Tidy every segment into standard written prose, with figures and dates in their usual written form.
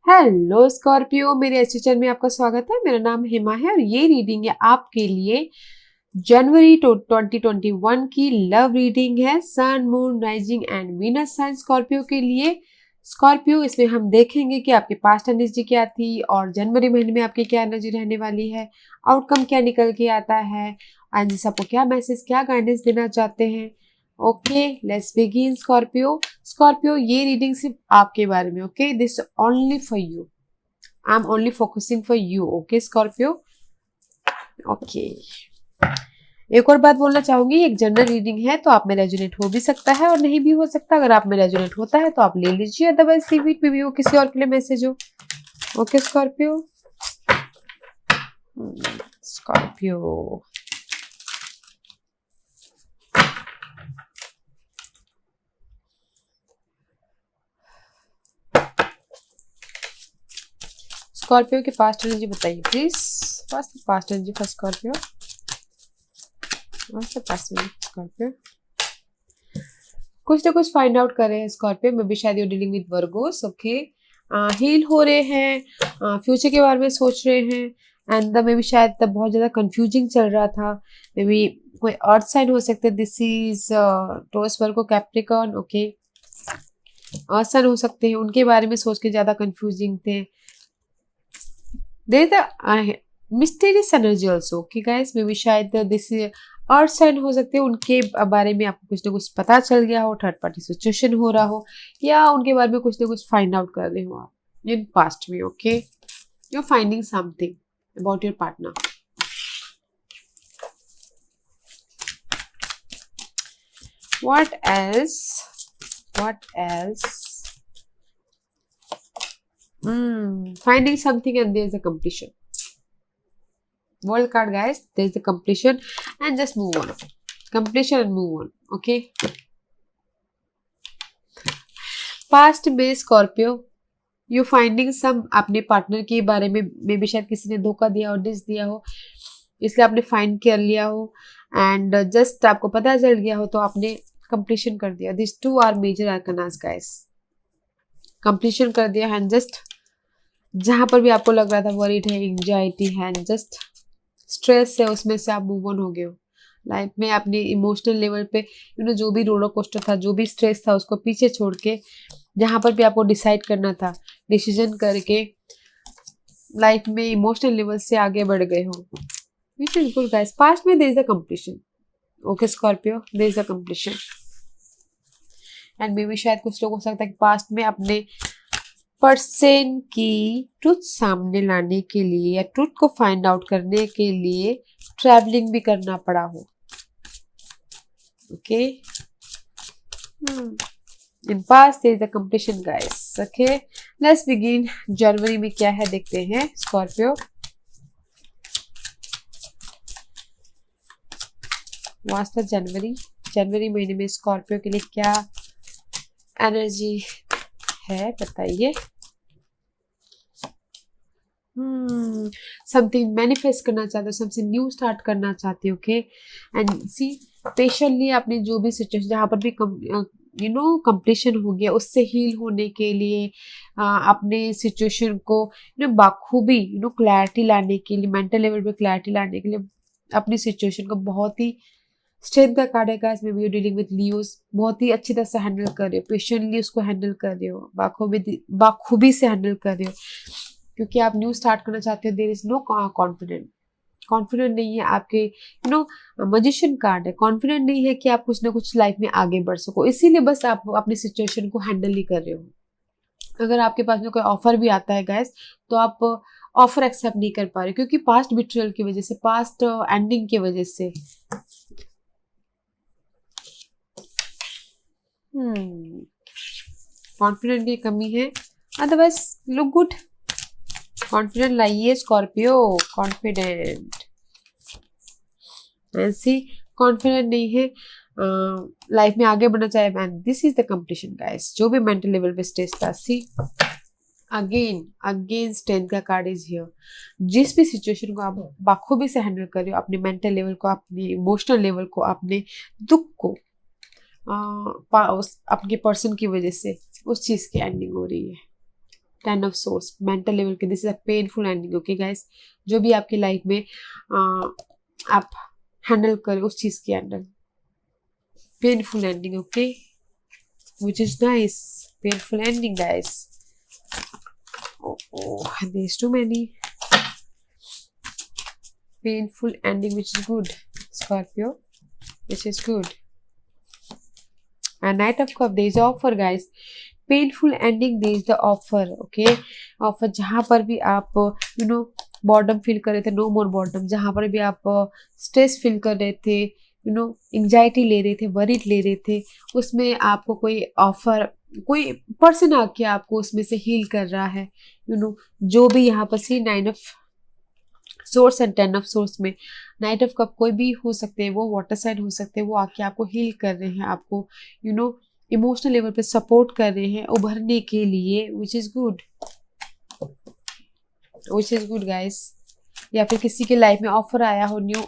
Hello Scorpio, मेरे अच्छे channel में आपका स्वागत है। मेरा नाम हेमा है और ये रीडिंग है आपके लिए जनवरी 2021 की लव रीडिंग है। Sun, moon, rising and Venus sign Scorpio के लिए। स्कॉर्पियो, इसमें हम देखेंगे कि आपकी पास्ट एनर्जी क्या थी और जनवरी महीने में आपकी क्या एनर्जी रहने वाली है, आउटकम क्या निकल के आता है, एंड आपको क्या मैसेज, क्या गाइडेंस देना चाहते हैं। Okay, let's begin Scorpio. Scorpio, ये रीडिंग सिर्फ आपके बारे में। Okay, this only for you. I am only focusing for you. Okay Scorpio. Okay, एक और बात बोलना चाहूंगी, एक जनरल रीडिंग है तो आप में रेजोनेट हो भी सकता है और नहीं भी हो सकता। अगर आप में रेजोनेट होता है तो आप ले लीजिए, अदरवाइज सीवीट में भी हो, किसी और के लिए मैसेज हो। Okay Scorpio. स्कॉर्पियो, स्कॉर्पियो की पास्ट एनर्जी बताइए please. Past energy for Scorpio. Scorpio, कुछ ना कुछ फाइंड आउट कर रहे हैं स्कॉर्पियो में भी। शायद you dealing with Virgos. Okay, heal हो रहे हैं, फ्यूचर के बारे में सोच रहे हैं, एंड मे भी शायद तब बहुत ज्यादा कंफ्यूजिंग चल रहा था। मे बी कोई अर्थ साइन हो सकते, this is Taurus, Virgo, Capricorn. Okay, earth sign हो सकते हैं, उनके बारे में सोच के ज्यादा कंफ्यूजिंग थे। They're the mysterious energy also. Okay guys, may be शायद दिस अर्थ साइन हो सकते हैं, उनके बारे में आपको कुछ ना कुछ पता चल गया हो, थर्ड पार्टी सिचुएशन हो रहा हो, या उनके बारे में कुछ ना कुछ फाइंड आउट कर रहे हो आप इन पास्ट में। Okay, you are finding something about your partner. What else? What else? Finding something and there's a completion. World card, guys. There's the completion and just move on. Completion and move on. Okay. Past में Scorpio, you finding सम, अपने partner के बारे में may be शायद किसी ने धोखा दिया हो, डिस दिया हो, इसलिए आपने फाइंड कर लिया हो, एंड जस्ट आपको पता चल गया हो तो आपने कंप्लीशन कर दिया। This two are major arcanas guys. Completion कर दिया एंड जस्ट जहां पर भी आपको लग रहा था वरीड है, एंजाइटी है, एंड जस्ट स्ट्रेस है, उसमें से आप मूव ऑन हो गए हो। लाइफ में अपने इमोशनल लेवल पे जो भी रोलर कोस्टर था, जो भी स्ट्रेस था, उसको पीछे छोड़ के जहां पर भी आपको डिसाइड करना था, डिसीजन करके लाइफ में इमोशनल लेवल से आगे बढ़ गए हो, which is good guys. Past में there is a completion. Okay Scorpio, there is a completion and may be शायद कुछ लोग हो सकता है कि पास्ट में अपने पर्सन की ट्रुथ सामने लाने के लिए या ट्रुथ को फाइंड आउट करने के लिए ट्रैवलिंग भी करना पड़ा हो। Okay, in past there is a completion guys. Okay, let's begin. जनवरी में क्या है देखते हैं स्कॉर्पियो। वास्ता जनवरी महीने में स्कॉर्पियो के लिए क्या एनर्जी है बताइए। समथिंग मैनिफेस्ट करना चाहते हो, समथिंग न्यू स्टार्ट करना चाहते हो। ओके, एंड सी पेशेंटली आपने जो भी सिचुएशन जहां पर भी कंप्लीशन हो गया, उससे हील होने के लिए अपने सिचुएशन को बाखूबी क्लैरिटी लाने के लिए, मेंटल लेवल पे क्लैरिटी लाने के लिए अपनी सिचुएशन को बहुत ही स्ट्रेंथ का कार्ड है guys. May be you dealing with Leos, बहुत ही अच्छी तरह से हैंडल कर रहे हो, पेशेंटली उसको हैंडल कर रहे हो, बाखूबी से हैंडल कर रहे हो, क्योंकि आप न्यू स्टार्ट करना चाहते हो। देयर इज नो कॉन्फिडेंट नहीं है आपके, मजिशियन कार्ड है, कॉन्फिडेंट नहीं है कि आप कुछ ना कुछ लाइफ में आगे बढ़ सको, इसीलिए बस आप अपनी सिचुएशन को हैंडल ही कर रहे हो। अगर आपके पास में कोई ऑफर भी आता है गाइस, तो आप ऑफर एक्सेप्ट नहीं कर पा रहे, क्योंकि पास्ट बिट्रेयल की वजह से, पास्ट एंडिंग की वजह से। कॉन्फिडेंट की कमी है, अदरवाइज लुक गुड। कॉन्फिडेंट लाइए स्कॉर्पियो, कॉन्फिडेंट। ऐसी कॉन्फिडेंट नहीं है, लाइफ में आगे बढ़ना चाहे, man this is the competition guys. जो भी मेंटल लेवल पे स्ट्रेस था, सी अगेन स्ट्रेंथ का कार्ड इज हियर। जिस भी सिचुएशन को आप बाखूबी से हैंडल कर रहे हो, अपने मेंटल लेवल को, अपने इमोशनल लेवल को, अपने दुख को, अपने पर्सन की वजह से उस चीज की एंडिंग हो रही है। 10 ऑफ सोर्स मेंटल लेवल के, this is a painful ending. Okay guys, जो भी आपकी लाइफ में आप हैंडल करें उस चीज के under painful ending. Okay, which is nice. Painful ending, guys. Oh, there's too many. Painful ending, which is good. Scorpio, which is good. And Knight of Cup, there is offer, guys. Painful ending, there is the offer. Okay, offer जहाँ पर भी आप boredom feel कर रहे थे, no मोर boredom. जहाँ पर भी आप स्ट्रेस फील कर रहे थे, एंग्जाइटी ले रहे थे, वरीड ले रहे थे, उसमें आपको कोई ऑफर, कोई पर्सन आके आपको उसमें से हील कर रहा है। जो भी यहाँ पर सी 9 of source and 10 of source में नाइट ऑफ कप कोई भी हो सकते हैं, वो वाटर साइन हो सकते हैं, वो आके आपको हील कर रहे हैं, आपको इमोशनल लेवल पे सपोर्ट कर रहे हैं उभरने के लिए, विच इज गुड गाइस। या फिर किसी के लाइफ में ऑफर आया हो न्यू,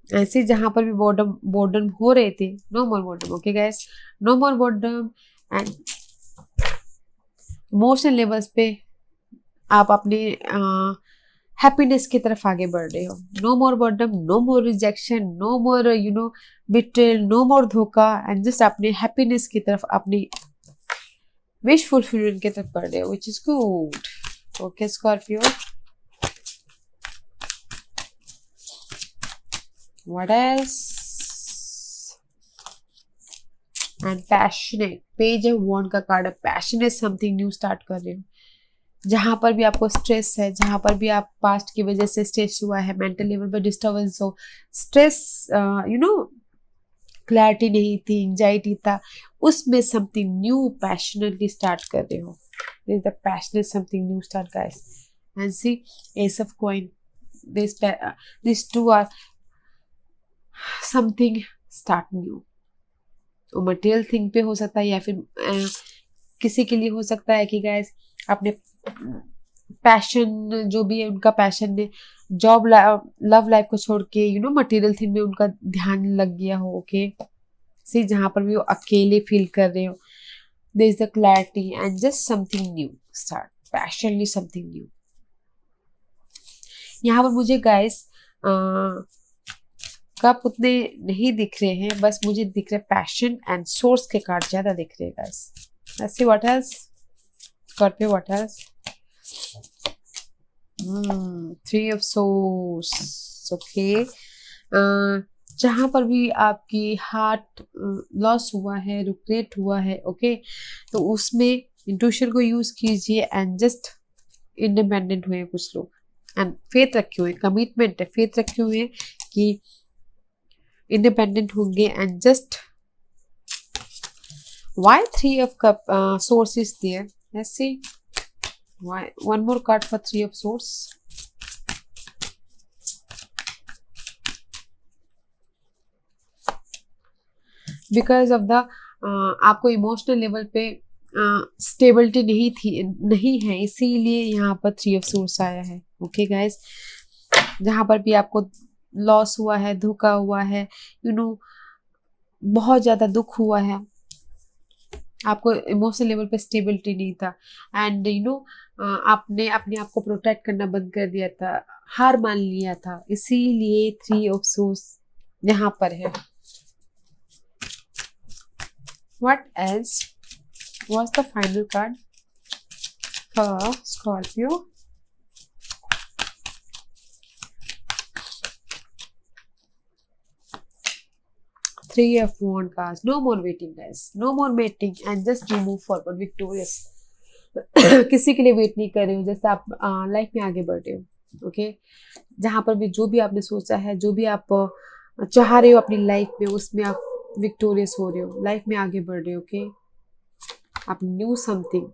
ऐसे जहां पर भी बोर्डम हो रहे थे, no more boredom. Okay guys, no more boredom and emotional levels पे आप अपने हैप्पीनेस की तरफ आगे बढ़ रहे हो। No more boredom, no more rejection, no मोर बिट्रेल, नो मोर धोखा, एंड जस्ट अपने हैप्पीनेस की तरफ, अपनी विश फुलफिलमेंट की तरफ बढ़ रहे हो, which is good. Okay Scorpio, what else? And passionate, page of wand का कार्ड है। पैशनेट समथिंग न्यू स्टार्ट कर रहे हो, जहां पर भी आपको स्ट्रेस है, जहां पर भी आप पास्ट की वजह से स्ट्रेस हुआ है, मेंटल लेवल पर डिस्टर्बेंस हो, स्ट्रेस क्लैरिटी नहीं थी, एंजाइटी था, उसमें समथिंग न्यू पैशनेटली स्टार्ट कर रहे हो। This is the passionate something new start guys. And see as of coin, this two are something start new. तो मटेरियल थिंग पे हो सकता है, या फिर किसी के लिए हो सकता है कि गाइस अपने पैशन, जो भी है उनका पैशन है, जॉब लव लाइफ को छोड़ के मटेरियल थिंग में उनका ध्यान लग गया हो। ओके सी, जहां पर भी वो अकेले फील कर रहे हो, there is the clarity and just something new start, passionately something new. यहाँ पर मुझे गाइस कप उतने नहीं दिख रहे हैं, बस मुझे दिख रहे पैशन एंड सोर्स के कार्ड ज्यादा दिख रहे हैं guys. Let's see what else Scorpio, what else? 3 of source. Okay, जहां पर भी आपकी हार्ट लॉस हुआ है, रिग्रेट हुआ है, ओके, तो उसमें इंट्यूशन को यूज कीजिए एंड जस्ट इंडिपेंडेंट हुए कुछ लोग, एंड फेथ रखे हुए, कमिटमेंट है, फेथ रखे हुए कि इंडिपेंडेंट होंगे and just why 3 of cup source is there? Let's see, why one more card for 3 of swords. Because of the आपको इमोशनल लेवल पे स्टेबिलिटी नहीं है, इसीलिए यहाँ पर 3 of swords आया है। ओके गाइस, जहाँ पर भी आपको लॉस हुआ है, धोखा हुआ है, बहुत ज्यादा दुख हुआ है, आपको इमोशनल लेवल पे स्टेबिलिटी नहीं था, एंड आपने अपने आप को प्रोटेक्ट करना बंद कर दिया था, हार मान लिया था, इसीलिए 3 of swords यहाँ पर है। What else was the final card for Scorpio? Three of Wands cards. No more waiting, guys. No more waiting, and just you move forward victorious. किसी के लिए वेट नहीं कर रहे हो, जैसे आप लाइफ में आगे बढ़ रहे हो। ओके, जहां पर भी जो भी आपने सोचा है, जो भी आप चाह रहे हो अपनी लाइफ में, उसमें आप विक्टोरियस हो रहे हो, लाइफ में आगे बढ़ रहे हो। ओके, आप न्यू समथिंग,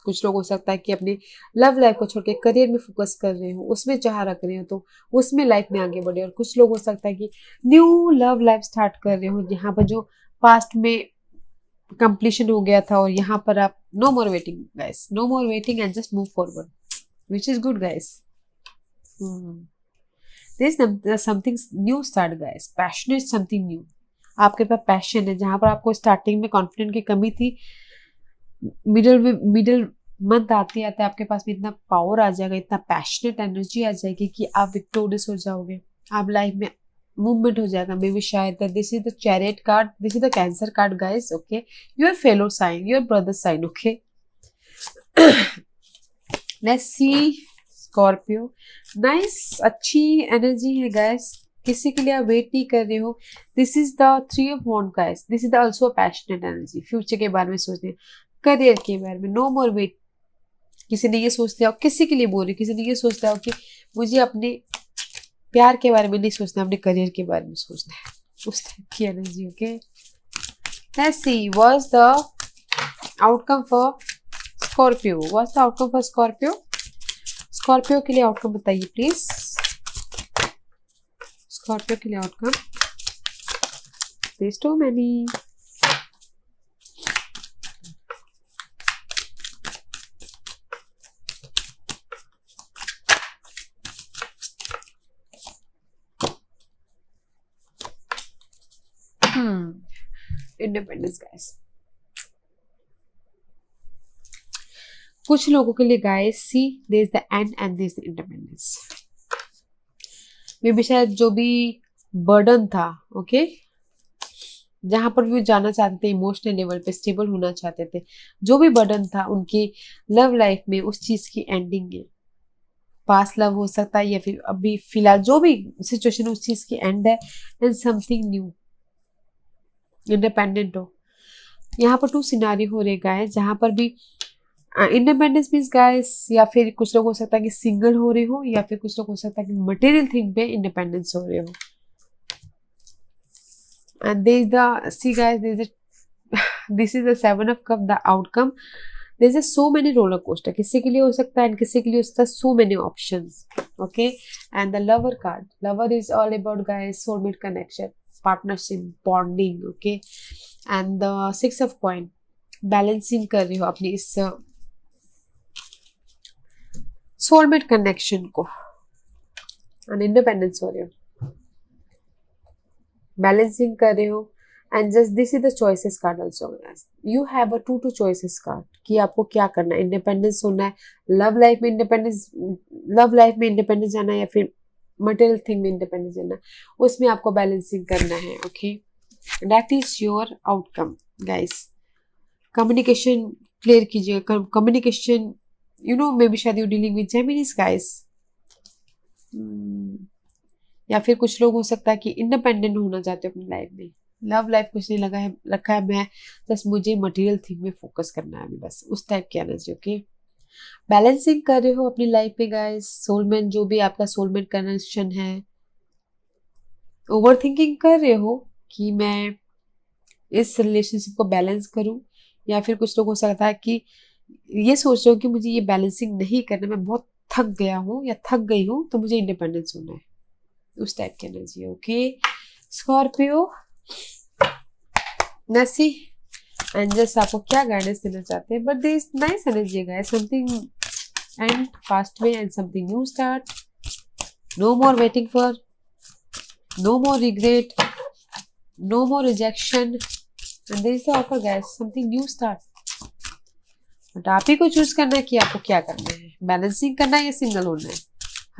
कुछ लोग हो सकता है कि अपने लव लाइफ को छोड़ के करियर में फोकस कर रहे हो, उसमें चाह रख रहे हो, तो उसमें लाइफ में आगे बढ़े। और कुछ लोग हो सकता है कि न्यू लव लाइफ स्टार्ट कर रहे हो, जहाँ पर जो पास्ट में कंप्लीशन हो गया था, और यहाँ पर आप no more waiting guys, no more waiting and just move forward, which is good guys. This something new start guys, passionate something new, आपके पास पैशन है, जहां पर आपको स्टार्टिंग में कॉन्फिडेंट की कमी थी, मिडिल मंथ आते आते आपके पास में इतना पावर आ जाएगा, इतना पैशनेट एनर्जी आ जाएगी कि आप विक्टोरियस हो जाओगे, आप लाइफ में मूवमेंट हो जाएगा। मे बी शायद this is the chariot card, this is the cancer card guys, okay, your fellow sign, your brother sign, okay. Let's see Scorpio, nice, अच्छी एनर्जी है गाइस। किसी के लिए आप वेट नहीं कर रहे हो। This is the 3 of wand guys, this is the also passionate energy. Future के बारे में सोचते हैं, करियर के बारे में, नो मोर वेट। किसी ने ये सोच लिया हो, किसी के लिए बोल रही, किसी ने ये सोच लिया हो कि मुझे अपने प्यार के बारे में नहीं सोचना, अपने करियर के बारे में सोचना है, उस टाइप की energy, okay. Let's see what's the outcome for Scorpio, what's the outcome for Scorpio. Scorpio के लिए आउटकम बताइए प्लीज, स्कॉर्पियो के लिए outcome. There's too many. Independence guys, कुछ लोगों के लिए guys see there is the end and there is the independence. May B शायद जो भी बर्डन था, ओके, जहां पर भी वो जाना चाहते थे, इमोशनल लेवल पे स्टेबल होना चाहते थे, जो भी बर्डन था उनकी लव लाइफ में, उस चीज की एंडिंग है। पास्ट लव हो सकता है या फिर अभी फिलहाल जो भी सिचुएशन, उस चीज की एंड है एंड समथिंग न्यू, इंडिपेंडेंट हो। यहाँ पर 2 सिनारी हो रहे गाइस, जहां पर भी इंडिपेंडेंस मीन्स गाइस, या फिर कुछ लोग हो सकता है कि सिंगल हो रहे हो, या फिर कुछ लोग हो सकता है कि मटेरियल थिंग पे इंडिपेंडेंस हो रहे हो। And there is the, see guys, there is a this is the 7 of cup, the outcome. There is so many roller coaster, किसी के लिए हो सकता है and किसी के लिए हो सकता है, so many options, okay. And the lover card, lover is all about guys soulmate connection, partnership, bonding, okay. And the 6 of coin, balancing कर रहे हो अपनी इस soulmate connection को, and independence हो रहे हो, बैलेंसिंग कर रहे हो। And just this is the choices card also, you have a 2 choices card कि आपको क्या करना है, इंडिपेंडेंस होना है, लव लाइफ में इंडिपेंडेंस जाना है, या फिर मटेरियल थिंग में इंडिपेंडेंस जाना है, उसमें आपको बैलेंसिंग करना है, okay. That is your outcome guys. Communication clear कीजिएगा, communication, you know, may be शायद you dealing with Geminis guys, या फिर कुछ लोग हो सकता है कि इंडिपेंडेंट होना चाहते हो अपनी लाइफ में, लव लाइफ कुछ नहीं लगा है रखा है, मैं बस मुझे मटेरियल थिंग में फोकस करना है अभी, बस उस टाइप की एनर्जी, ओके। बैलेंसिंग कर रहे हो अपनी लाइफ में गाइस, सोलमेट जो भी आपका सोलमेट कनेक्शन है, ओवर थिंकिंग कर रहे हो कि मैं इस रिलेशनशिप को बैलेंस करूं, या फिर कुछ लोग हो सकता है कि ये सोच रहे हो कि मुझे ये बैलेंसिंग नहीं करना, मैं बहुत थक गया हूँ या थक गई हूँ, तो मुझे इंडिपेंडेंस होना है, उस टाइप की एनर्जी, ओके। स्कॉर्पियो, नसी एंजल्स आपको क्या गाइडेंस देना चाहते हैं, but there is nice energy guys, something and past में and something new start, no more waiting for, no more regret, no more rejection, and there is the offer guys, something new start. But आप ही को choose करना है कि आपको क्या करना है, बैलेंसिंग करना है या सिंगल होना है।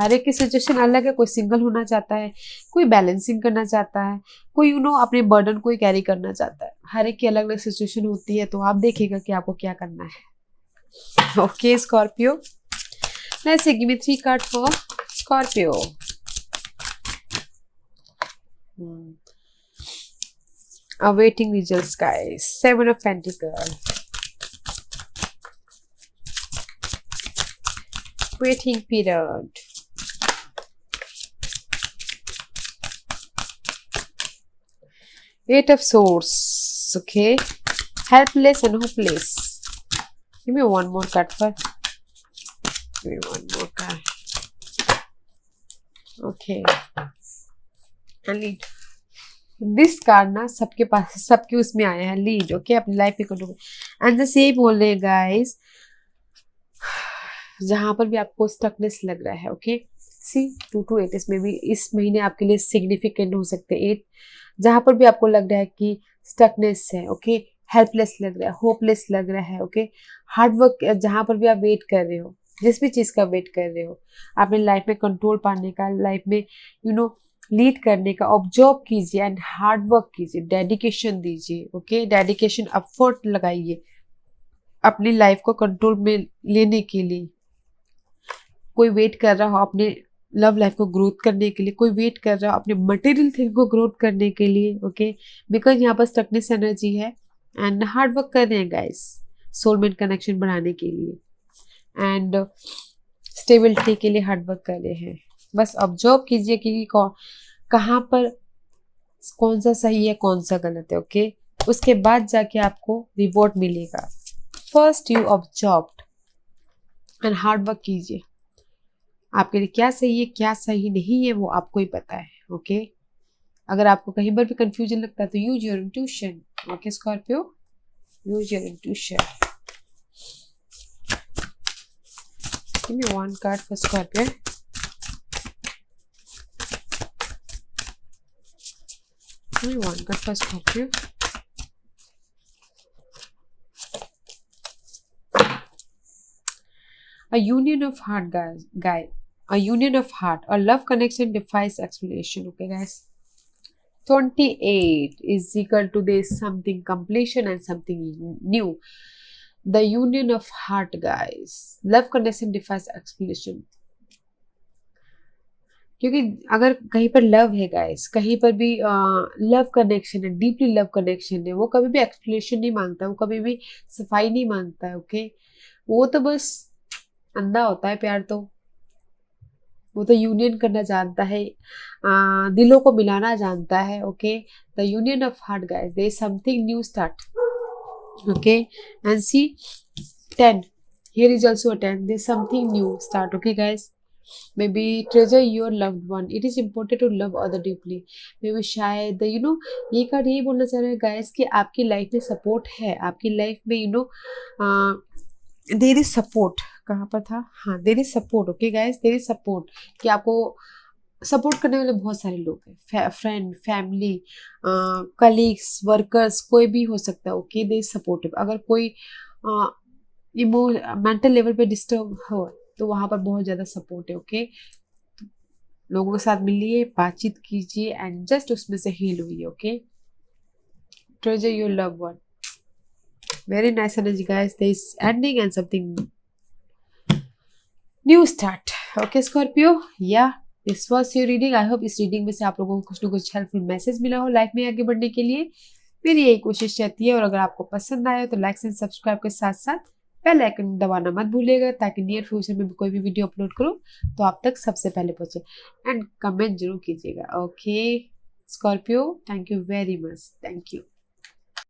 हर एक की सिचुएशन अलग है, कोई सिंगल होना चाहता है, कोई बैलेंसिंग करना चाहता है, कोई यू नो अपने बर्डन को कैरी करना चाहता है, हर एक की अलग अलग सिचुएशन होती है, तो आप देखिएगा कि आपको क्या करना है, okay. Scorpio, let's give me 3 card for Scorpio. Awaiting results guys, 7 of Pentacles, waiting period, Eight of Swords, okay, helpless and hopeless. Give me one more card for, give me one more card, okay. And lead, this card ना सबके पास, सबके उसमें आया है, lead, okay, अपनी life में control. And जैसे यही बोल रहे हैं गाइस, जहां पर भी आपको स्टकनेस लग रहा है, ओके, सी 2 to 8 इसमें भी इस महीने आपके लिए सिग्निफिकेंट हो सकते हैं 8, जहां पर भी आपको लग रहा है कि स्टकनेस है, ओके, हेल्पलेस लग रहा है, होपलेस लग रहा है, ओके, हार्ड वर्क, जहां पर भी आप वेट कर रहे हो, जिस भी चीज का वेट कर रहे हो, अपने लाइफ में कंट्रोल पाने का, लाइफ में लीड करने का, ऑब्जर्व कीजिए एंड हार्ड वर्क कीजिए, डेडिकेशन दीजिए, ओके, डेडिकेशन एफर्ट लगाइए अपनी लाइफ को कंट्रोल में लेने के लिए। कोई वेट कर रहा हो अपने लव लाइफ को ग्रोथ करने के लिए, कोई वेट कर रहा हो अपने मटेरियल थिंग को ग्रोथ करने के लिए, ओके, बिकॉज यहाँ पर स्टकनेस एनर्जी है एंड हार्ड वर्क कर रहे हैं गाइस सोलमेट कनेक्शन बढ़ाने के लिए एंड स्टेबिलिटी के लिए हार्ड वर्क कर रहे हैं। बस ऑब्जर्व कीजिए कि कहाँ पर कौन सा सही है कौन सा गलत है, ओके, उसके बाद जाके आपको रिवॉर्ड मिलेगा। First you observed and hard work कीजिए, आपके लिए क्या सही है क्या सही नहीं है वो आपको ही पता है, ओके। अगर आपको कहीं पर भी कंफ्यूजन लगता है तो use your intuition, okay Scorpio, use your intuition. Give me one card for Scorpio. Give me one card for Scorpio. A union of heart, guys. A union of heart. A love connection defies explanation. Okay, guys. 28 is equal to this something completion and something new. The union of heart, guys. Love connection defies explanation. क्योंकि अगर कहीं पर love है guys, कहीं पर भी love connection है, deeply love connection है, वो कभी भी एक्सप्लेनेशन नहीं मांगता, वो कभी भी सफाई नहीं मांगता है, ओके। वो तो बस अंधा होता है प्यार, तो वो तो यूनियन करना जानता है, दिलों को मिलाना जानता है, okay. The union of heart guys, there is something new start, okay. And see 10, here is also a 10, there is something new start, okay guys. May be treasure your loved one, it is important to love other deeply. May B शायद ये card यही बोलना चाह रहे हैं guys कि आपकी life में सपोर्ट है, आपकी लाइफ में देयर इज सपोर्ट। कहाँ पर था, हाँ, there is support, okay guys, there is support, कि आपको सपोर्ट करने वाले बहुत सारे लोग हैं, फ्रेंड, फैमिली, कलीग्स, वर्कर्स, कोई भी हो सकता है, ओके। There is supportive. अगर कोई मेंटल लेवल पे डिस्टर्ब हो तो वहां पर बहुत ज्यादा सपोर्ट है, ओके। लोगों के साथ मिलिए, बातचीत कीजिए एंड जस्ट उसमें से हील हुई, okay. Treasure your love one, very nice energy guys, there is ending and something new start, okay Scorpio, yeah, this was your reading. I hope इस रीडिंग में से आप लोगों को कुछ ना कुछ हेल्पफुल मैसेज मिला हो लाइफ में आगे बढ़ने के लिए। मेरी यही कोशिश रहती है, और अगर आपको पसंद आया तो लाइक एंड सब्सक्राइब के साथ साथ बेल आइकन दबाना मत भूलिएगा, ताकि नियर फ्यूचर में भी कोई भी वीडियो अपलोड करूँ तो आप तक सबसे पहले पहुंचे। एंड कमेंट जरूर कीजिएगा, okay Scorpio, thank you very much, thank you.